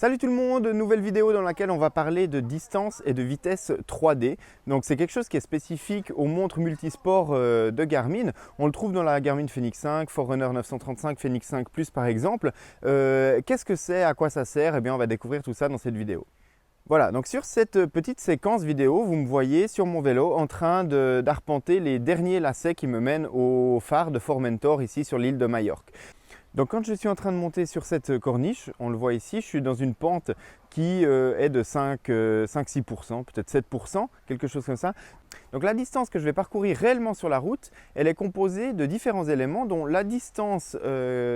Salut tout le monde, nouvelle vidéo dans laquelle on va parler de distance et de vitesse 3D. Donc c'est quelque chose qui est spécifique aux montres multisports de Garmin. On le trouve dans la Garmin Fenix 5, Forerunner 935, Fenix 5 Plus par exemple. Qu'est-ce que c'est, à quoi ça sert? Eh bien on va découvrir tout ça dans cette vidéo. Voilà, donc sur cette petite séquence vidéo, vous me voyez sur mon vélo en train d'arpenter les derniers lacets qui me mènent au phare de Formentor ici sur l'île de Majorque. Donc quand je suis en train de monter sur cette corniche, on le voit ici, je suis dans une pente qui est de 5-6%, peut-être 7%, quelque chose comme ça. Donc la distance que je vais parcourir réellement sur la route, elle est composée de différents éléments dont la distance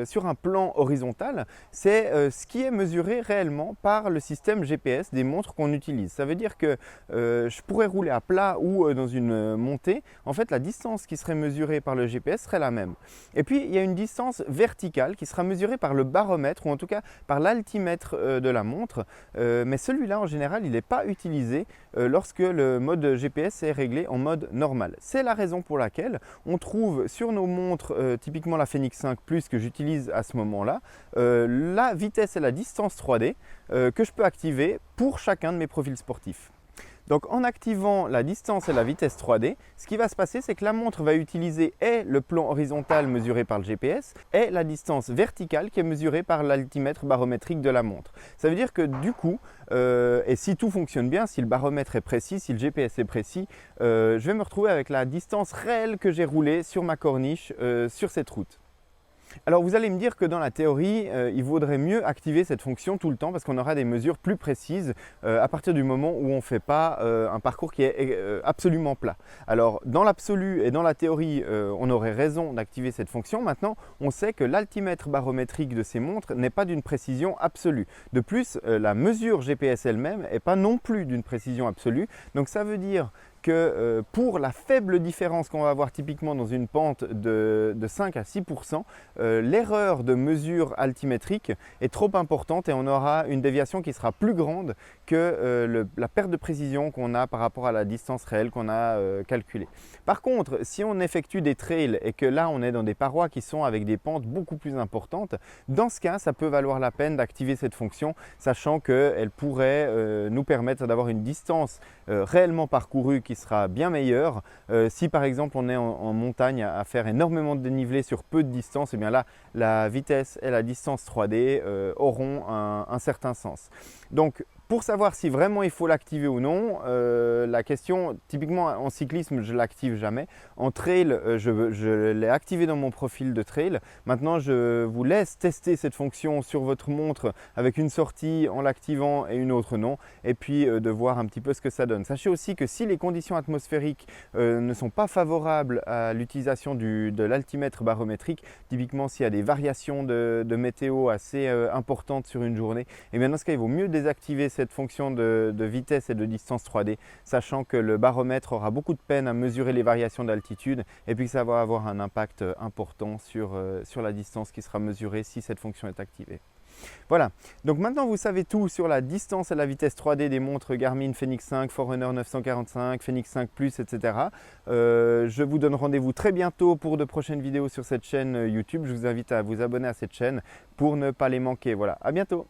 sur un plan horizontal, c'est ce qui est mesuré réellement par le système GPS des montres qu'on utilise. Ça veut dire que je pourrais rouler à plat ou dans une montée. En fait, la distance qui serait mesurée par le GPS serait la même. Et puis, il y a une distance verticale qui sera mesurée par le baromètre ou en tout cas par l'altimètre de la montre. Mais celui-là, en général, il n'est pas utilisé lorsque le mode GPS est réglé en mode normal. C'est la raison pour laquelle on trouve sur nos montres, typiquement la Fenix 5 Plus que j'utilise à ce moment-là, la vitesse et la distance 3D que je peux activer pour chacun de mes profils sportifs. Donc en activant la distance et la vitesse 3D, ce qui va se passer, c'est que la montre va utiliser et le plan horizontal mesuré par le GPS et la distance verticale qui est mesurée par l'altimètre barométrique de la montre. Ça veut dire que du coup, et si tout fonctionne bien, si le baromètre est précis, si le GPS est précis, je vais me retrouver avec la distance réelle que j'ai roulée sur ma corniche sur cette route. Alors vous allez me dire que dans la théorie, il vaudrait mieux activer cette fonction tout le temps parce qu'on aura des mesures plus précises à partir du moment où on ne fait pas un parcours qui est absolument plat. Alors dans l'absolu et dans la théorie, on aurait raison d'activer cette fonction. Maintenant, on sait que l'altimètre barométrique de ces montres n'est pas d'une précision absolue. De plus, la mesure GPS elle-même n'est pas non plus d'une précision absolue. Donc ça veut dire que pour la faible différence qu'on va avoir typiquement dans une pente de 5 à 6%, l'erreur de mesure altimétrique est trop importante et on aura une déviation qui sera plus grande que la perte de précision qu'on a par rapport à la distance réelle qu'on a calculée. Par contre, si on effectue des trails et que là on est dans des parois qui sont avec des pentes beaucoup plus importantes, dans ce cas, ça peut valoir la peine d'activer cette fonction, sachant qu'elle pourrait nous permettre d'avoir une distance réellement parcourue qui sera bien meilleure. Si par exemple on est en montagne à faire énormément de dénivelé sur peu de distance, et bien là la vitesse et la distance 3D auront un certain sens. Donc pour savoir si vraiment il faut l'activer ou non, la question, typiquement en cyclisme, je ne l'active jamais. En trail, je l'ai activé dans mon profil de trail. Maintenant, je vous laisse tester cette fonction sur votre montre avec une sortie en l'activant et une autre non. Et puis de voir un petit peu ce que ça donne. Sachez aussi que si les conditions atmosphériques ne sont pas favorables à l'utilisation de l'altimètre barométrique, typiquement s'il y a des variations de météo assez importantes sur une journée, et bien dans ce cas, il vaut mieux désactiver cette fonction de vitesse et de distance 3D, sachant que le baromètre aura beaucoup de peine à mesurer les variations d'altitude et puis que ça va avoir un impact important sur la distance qui sera mesurée si cette fonction est activée. Voilà, donc maintenant vous savez tout sur la distance et la vitesse 3D des montres Garmin Fenix 5, Forerunner 945, Fenix 5 Plus, etc. Je vous donne rendez-vous très bientôt pour de prochaines vidéos sur cette chaîne YouTube. Je vous invite à vous abonner à cette chaîne pour ne pas les manquer. Voilà, à bientôt.